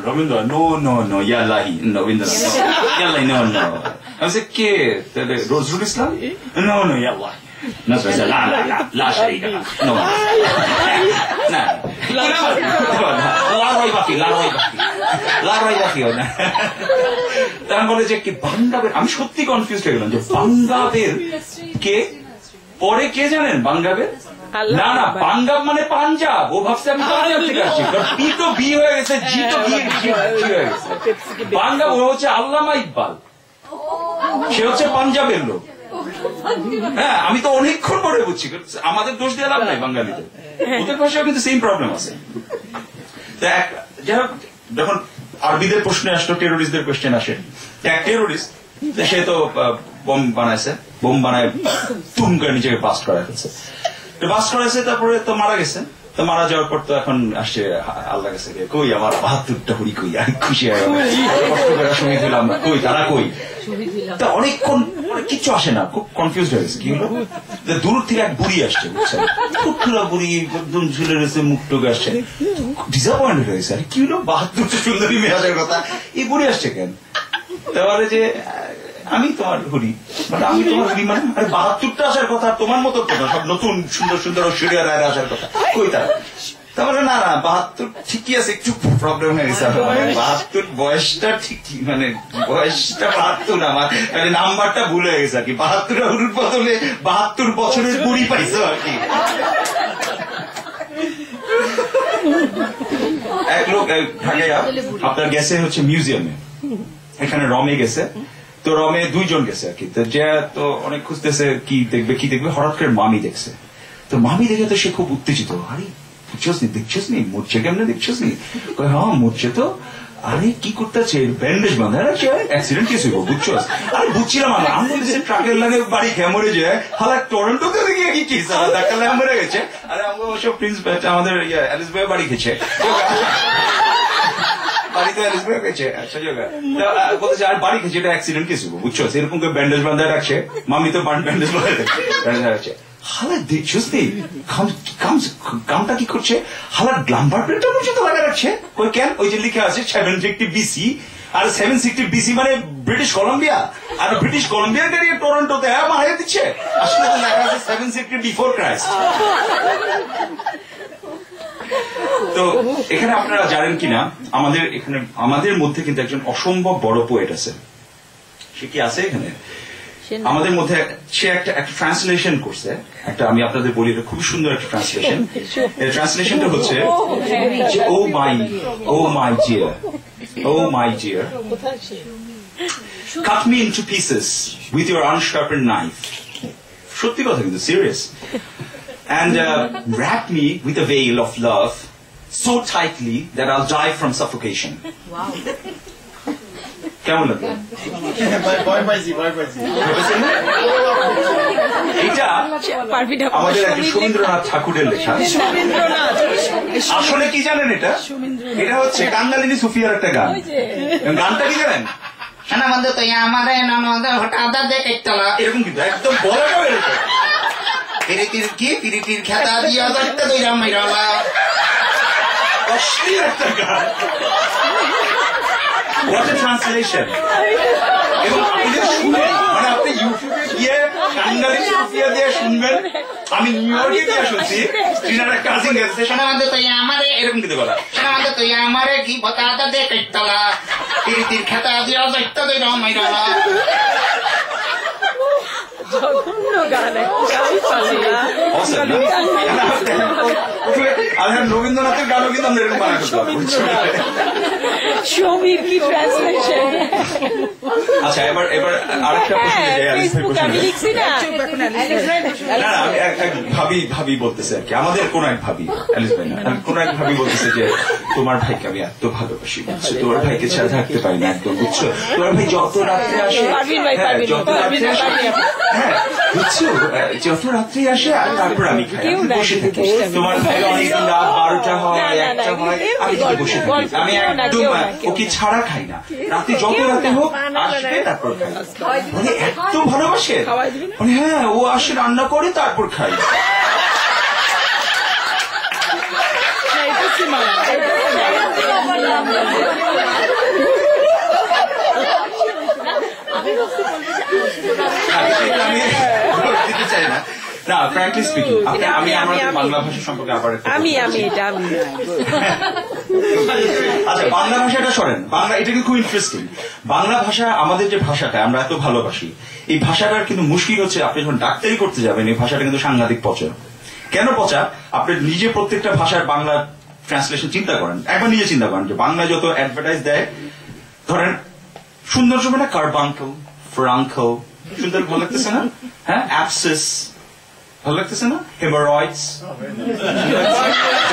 Rabindra, no, Yallahi, no, Rabindra, no, Yallahi, no. I said, "Ke, Rozul Islam? No, Yallahi." No, so I said, la sharika, no. La roi baki, না। তারা বলে যে কি বাঙ্গাবের, আমি সত্যি confuse হয়ে গেলাম যে বাঙ্গাবের কে পরে কে জানেন বাঙ্গাবের? না পাঞ্জাব মানে পাঞ্জাব, ও ভাবছে আমি পাঞ্জাব থেকে আসছি, পি তো বি হয়ে গেছে, জি তো বি হয়ে গেছে। পাঞ্জাব ও হচ্ছে আল্লামা ইকবাল, সে হচ্ছে পাঞ্জাবের লোক। হ্যাঁ, আমি তো অনেকক্ষণ পরে বুঝছি, আমাদের দোষ দিয়ে লাভ নাই বাঙালিদের, ওদের ভাষায় কিন্তু সেম প্রবলেম আছে। যাই হোক, যখন আরবিদের প্রশ্নে আসলো, টেরোরিস্টদের কোয়েশ্চেন আসে, এক টেরোরিস্ট সে তো বোম বানাইছে, বোম বানায় তুম করে নিজেকে বাস্ট করা হয়েছে, বাস্ট করাইছে, তারপরে তো মারা গেছে। তো মারা যাওয়ার পর তো এখন আসছে আল্লাহ কাছে, কই আমার 72টা হুড়ি কই, আমি খুশি হয়ে কষ্ট করে শহীদ হইলাম, কই তারা কই? তা অনেকক্ষণ কিচ্ছু আসে না, খুব কনফিউজ হয়ে গেছে। কি হলো, দূর থেকে এক বুড়ি আসছে, বুঝছেন, খুব খোলা বুড়ি, একদম ঝুলে রয়েছে, মুখ টুকে আসছে, ডিসঅ্যাপয়েন্ট হয়ে গেছে। আরে কি হলো, 72টা সুন্দরী মেয়ে আসার কথা, এই বুড়ি আসছে কেন? তাহলে যে আমি তোমার হুড়ি, মানে আমি তোমার হুড়ি, মানে আরে 72টা আসার কথা, তোমার মতো কথা, সব নতুন সুন্দর সুন্দর ঐশ্বরিয়া রায়ের আসার কথা, কই তারা? তারপরে না 72 ঠিকই আছে, একটু প্রবলেম হয়ে গেছে। 72 বয়সটা ঠিকই, মানে বয়সটা 72 না, মানে নাম্বারটা ভুল হয়ে গেছে আর কি, 72টা হুড়ির বদলে 72 বছরের বুড়ি পাইছো আর কি। এক লোক ঢাকায় আপনার গেছে হচ্ছে মিউজিয়ামে, এখানে রমে গেছে, তো রমে 2 জন গেছে আর কি, তো যে তো অনেক খুঁজতেছে কি দেখবে, হঠাৎ করে মামি দেখছে। তো মামি দেখে তো সে খুব উত্তেজিত, আরে দেখছিস নি মরছে, কেমনে দেখছিস নি? হ্যাঁ মরছে তো। আরে কি করতেছে, ব্যান্ডেজ বাঁধা রাখছে, অ্যাক্সিডেন্ট কেস হইব, বুঝছো? আরে বুঝছিলাম আমি বলছি ট্রাকের লাগে বাড়ি খেয়ে মরে যায়, হালা টরন্টোতে গিয়ে কি কেস, ধাক্কা লাগে মরে গেছে। আরে আমরা অবশ্য প্রিন্স আমাদের অ্যালিস ভাই বাড়ি খেয়েছে, বাড়িতে অ্যালিস ভাই খেয়েছে, আচ্ছা বলতেছে আর বাড়ি খেয়েছে, এটা অ্যাক্সিডেন্ট কেস হইব, বুঝছো? এরকম করে ব্যান্ডেজ বাঁধা রাখছে, মামি তো ব্যান্ডেজ বাঁধা রাখছে। হালা দেখছিস নি কামটা কি করছে, হালা গ্লাম্বার প্লেটটা পর্যন্ত লাগা রাখছে। ওই কেন, ওই যে লিখে আছে 760 BC, আর 760 BC মানে ব্রিটিশ কলম্বিয়া, আর ব্রিটিশ কলম্বিয়ার গাড়ি টরন্টোতে মারিয়ে দিচ্ছে, আসলে তো লেখা আছে 760 বিফোর ক্রাইস্ট। তো এখানে আপনারা জানেন কিনা, আমাদের মধ্যে কিন্তু একজন অসম্ভব বড় পোয়েট আছে। সে কি আছে এখানে আমাদের মধ্যে? সে একটা ট্রান্সলেশন করছে, একটা আমি আপনাদের বলি, খুব সুন্দর একটা ট্রান্সলেশন। ট্রান্সলেশনটা হচ্ছে O my dear, cut me into pieces with your unsharpened knife. সত্যি কথা কিন্তু, serious. And wrap me with a veil of love so tightly that I'll die from suffocation. Wow. কেমন লাগবে? এটা আমাদের একটা সুরেন্দ্রনাথ ঠাকুরের লেখা। আসলে কি জানেন, এটা হচ্ছে কাঙ্গালিনী সুফিয়ার একটা গান। গানটা কি জানেন? এরকম কিন্তু একদম বলাটাও এরকম, পিরিতির খেতা দিয়া অশ্লীল একটা গান। What a translation! এবং এদের শুনে, মানে আপনি ইউটিউবে গিয়ে কাঙ্গালিনী সুফিয়া দিয়ে শুনবেন। আমি নিউ ইয়র্কে গিয়ে শুনছি, ট্রিনার একটা কাজিন গেছে, শোনা আমাদের তো আমারে এরকম কিন্তু বলা, শোনা আমাদের তো আমারে কি বতাটা দে কাইতলা, পিরিতির খেতা দিয়া যাইতা দে রামাইরা। জঘন্য গান, রবীন্দ্রনাথের গানও কিন্তু আমরা এরকম বানাতে পারবো। সমীর কি ট্রান্সলেশন। আচ্ছা, এবার আরেকটা প্রশ্ন, না আমি ভাবি বলতেছে আর কি, আমাদের কোন এক ভাবি, অ্যালিস ভাই না, কোন এক ভাবি বলতেছে যে তোমার ভাইকে আমি এত ভালোবাসি, বুঝছো, তোমার ভাইকে ছাড়া থাকতে পারি না একদম, বুঝছো, তোমার ভাই যত রাত্রে আসে, যত রাত্রে আসে, হ্যাঁ বুঝছো, যত রাত্রে আসে তারপর আমি খাই, বসে থাকি। তোমার ভাই অনেক রাত 12টা হয়, 1টা হয়, আমি বসে থাকি, আমি একদম ওকে ছাড়া খাই না, রাতে যত রাতে হোক আসবে তারপর খাই। মানে এত ভালোবাসে, মানে হ্যাঁ ও আসে রান্না করে তারপর খাই। আমি দিতে চাই না। না, ফ্র্যাঙ্কলি স্পিকিং, আমি আমাদের বাংলা ভাষা সম্পর্কে আবার আচ্ছা, বাংলা ভাষাটা সরেন, বাংলা এটা কিন্তু খুব ইন্টারেস্টিং। বাংলা ভাষা, আমাদের যে ভাষাটা আমরা এত ভালোবাসি, এই ভাষাটার কিন্তু মুশকিল হচ্ছে, আপনি যখন ডাক্তারি করতে যাবেন এই ভাষাটা কিন্তু সাংঘাতিক পচা। কেন পচা? আপনি নিজে প্রত্যেকটা ভাষার বাংলা ট্রান্সলেশন চিন্তা করেন, একবার নিজে চিন্তা করেন যে বাংলা যত অ্যাডভার্টাইজ দেয়, ধরেন সুন্দর সময় না, কার্বাঙ্কল, ফ্রাঙ্কল, সুন্দর ভালো লাগতেছে না? হ্যাঁ, অ্যাপসিস ভালো লাগতেছে না? হেমারয়েডস,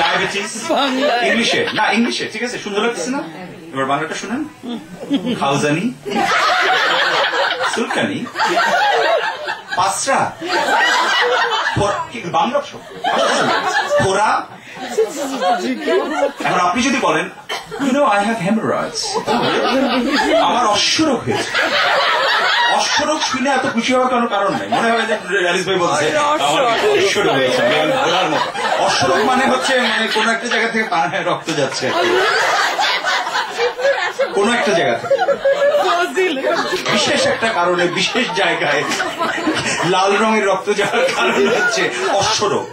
ডায়াবেটিস, ইংলিশে না, ইংলিশে ঠিক আছে, সুন্দর লাগতেছে না? এবার বাংলাটা শুনেন, খাউজানি, সুলকানি, পাসরা, বাংলা ফোরা। এখন আপনি যদি বলেন, I have hemorrhoids, আমার অশ্বরোগ হয়েছে, অশ্বরোগ শুনে এত খুশি হওয়ার কোনো কারণ নাই। মনে হয় যে আলিস ভাই বলছে আমার অশ্বরোগ হয়েছে, ঘোড়ার মতো। অশ্বরোগ মানে হচ্ছে মানে কোন একটা জায়গা থেকে পায়ে রক্ত যাচ্ছে, কোন একটা জায়গা থেকে বিশেষ একটা কারণে বিশেষ জায়গায় লাল রঙের রক্ত যাওয়ার কারণ হচ্ছে অশ্বরোগ।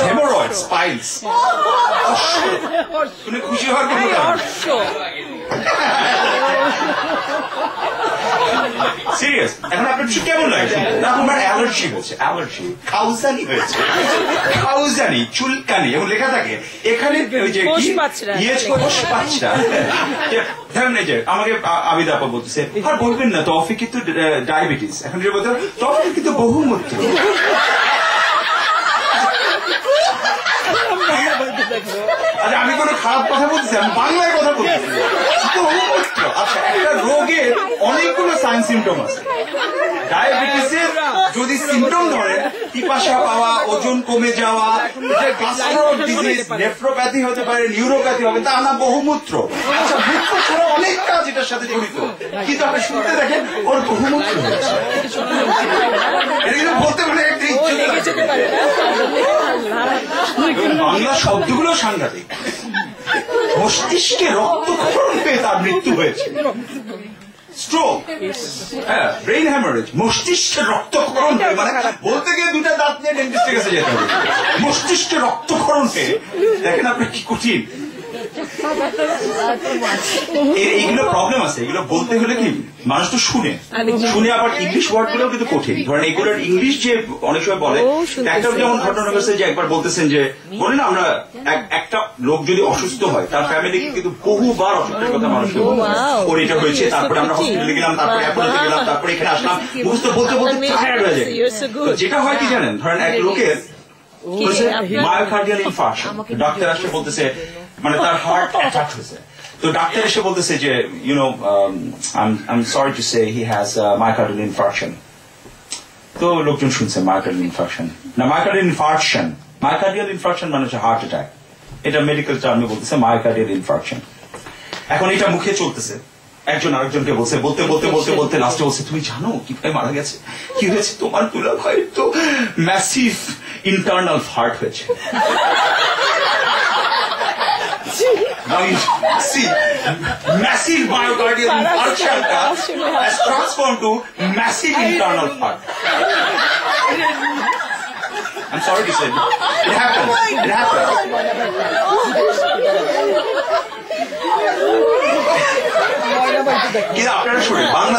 হেমোরয়েডস, পাইলস, অশ্বরোগ শুনে খুশি হওয়ার কোনো কারণ। সিরিয়াস, এখন আপনার কেমন লাগে? না, আমার অ্যালার্জি হয়েছে, অ্যালার্জি, খাউজানি হয়েছে, খাউজানি, চুলকানি, এবং লেখা থাকে এখানে আমাকে আবিদ আপা বলতেছে, আর বলবেন না তৌফিক কিন্তু ডায়াবেটিস, এখন যে বলতে তৌফিক কিন্তু বহুমূত্র। আচ্ছা, আমি কোনো খারাপ কথা বলতেছি, আমি বাংলায় কথা বলতেছি। আচ্ছা, একটা রোগের অনেকগুলো সাইন সিমটম আছে। ডায়াবেটিসের যদি সিমটম ধরেন, পিপাসা পাওয়া, ওজন কমে যাওয়া, নেফ্রোপ্যাথি হতে পারে, নিউরোপ্যাথি হবে, তা না বহুমূত্র। আচ্ছা, মূত্র ছাড়া অনেক কাজ এটার সাথে জড়িত, কিন্তু আপনি শুনতে দেখেন ওর বহুমূত্র হচ্ছে। এটা কিন্তু বলতে পারে একটা বাংলা শব্দগুলো সাংঘাতিক। মস্তিষ্কে রক্তক্ষরণ পেয়ে তার মৃত্যু হয়েছে, স্ট্রোক, হ্যাঁ, ব্রেইন হ্যামারেজ, মস্তিষ্কে রক্তক্ষরণ পেয়ে, মানে বলতে গিয়ে দুটা দাঁত নিয়ে ডেন্টিস্টের কাছে যেতে হবে। মস্তিষ্কে রক্তক্ষরণ পেয়ে দেখেন আপনি কি কঠিন। এইগুলো প্রবলেম আছে, এগুলো বলতে হলে কি মানুষ তো শুনে আবার ইংলিশ ওয়ার্ড গুলো কিন্তু কঠিন। ধরেন এগুলোর ইংলিশ যে অনেক সময় বলে, একটা যেমন ঘটনা ঘটেছে যে একবার বলতেছেন যে, বলেন আমরা একটা লোক যদি অসুস্থ হয় তার ফ্যামিলি কিন্তু বহুবার অসুখের কথা মানুষকে বলে, ওর এটা হয়েছে, তারপরে আমরা হসপিটালে গেলাম, তারপরে অ্যাপোলোতে গেলাম, তারপরে এখানে আসলাম, মুখস্থ বলতে বলতে টায়ার্ড হয়ে যায়। যেটা হয় কি জানেন, ধরেন এক লোকের মায়োকার্ডিয়াল ইনফার্কশন, ডাক্তার আসে বলতেছে মানে তার হার্ট অ্যাটাক হয়েছে, তো ডাক্তার এসে বলতেছে যে I'm sorry to say he has myocardial infarction. তো লোকজন শুনছে মায়োকার্ডিয়াল ইনফার্কশন না, মায়োকার্ডিয়াল ইনফার্কশন মানে হচ্ছে হার্ট অ্যাটাক, এটা মেডিকেল টার্মে বলতেছে মায়োকার্ডিয়াল ইনফার্কশন। এখন এটা মুখে চলতেছে, একজন আরেকজনকে বলছে, বলতে বলতে বলতে বলতে লাস্টে বলছে, তুমি জানো কিভাবে মারা গেছে? কি হয়েছে? তোমার দুলা ভাই তো ম্যাসিভ ইন্টারনাল হার্ট হয়েছে। Now you see, massive myocardial infarction has transformed to massive internal heart. I'm sorry to say, it happens. It happens. কিন্তু আপনারা শুনেন বাংলা